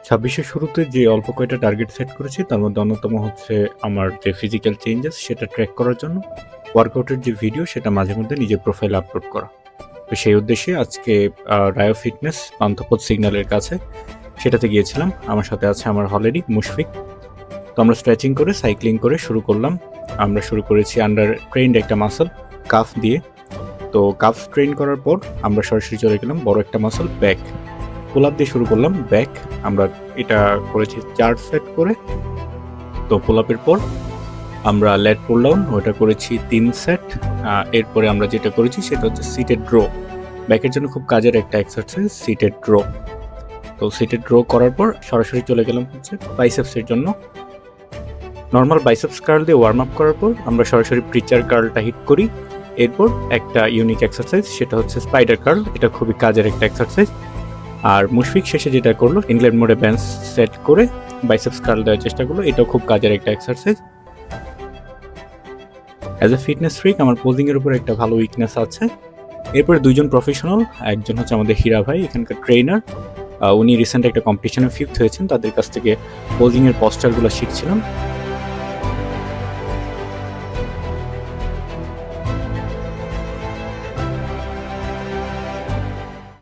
26-এর শুরুতে যে অল্প কয়টা টার্গেট সেট করেছি তার মধ্যে অন্যতম হচ্ছে আমার যে ফিজিক্যাল চেঞ্জেস সেটা ট্র্যাক করার জন্য ওয়ার্কআউটের যে ভিডিও সেটা মাঝে মধ্যে নিজের প্রোফাইলে আপলোড করা। তো সেই উদ্দেশ্যে আজকে রায়ো ফিটনেস পান্থপথ সিগন্যালের কাছে সেটাতে গিয়েছিলাম। আমার সাথে আছে আমার হলেরই মুশফিক। তো আমরা স্ট্রেচিং করে সাইক্লিং করে শুরু করলাম। আমরা শুরু করেছি আন্ডার ট্রেন্ড একটা মাসল কাফ দিয়ে। তো কাফ ট্রেন করার পর আমরা সরাসরি চলে গেলাম বড় একটা মাসল ব্যাক। পুল আপ দিয়ে শুরু করলাম ব্যাক। আমরা এটা করেছি 4 সেট করে। তো পুল আপের পর আমরা লেট পুল ডাউন ওটা করেছি 3 সেট। এরপরে আমরা যেটা করেছি সেটা হচ্ছে সিটেড ড্র। ব্যাকের জন্য খুব কাজের একটা এক্সারসাইজ সিটেড ড্র। তো সিটেড ড্র করার পর সরাসরি চলে গেলাম হচ্ছে বাইসেপসের জন্য। নর্মাল বাইসেপস কার্ল দিয়ে ওয়ার্ম আপ করার পর আমরা সরাসরি প্রিচার কার্লটা হিট করি। এরপর একটা ইউনিক এক্সারসাইজ সেটা হচ্ছে স্পাইডার কার্ল। এটা খুবই কাজের একটা এক্সারসাইজ। আর মুশফিক শেষে যেটা করলো ইনক্লাইন মোডে বেঞ্চ সেট করে বাইসেপস কার্ল দেওয়ার চেষ্টা করলো। এটাও খুব কাজের একটা exercise. As a fitness freak আমার পোজিং এর উপর একটা ভালো উইকনেস আছে। এরপরে দুইজন প্রফেশনাল, একজন হচ্ছে আমাদের হীরা ভাই এখানকার ট্রেনার। উনি রিসেন্ট একটা কম্পিটিশনে ফিফথ হয়েছেন, তাদের কাছ থেকে পোজিং এর পস্টারগুলো শিখছিলাম।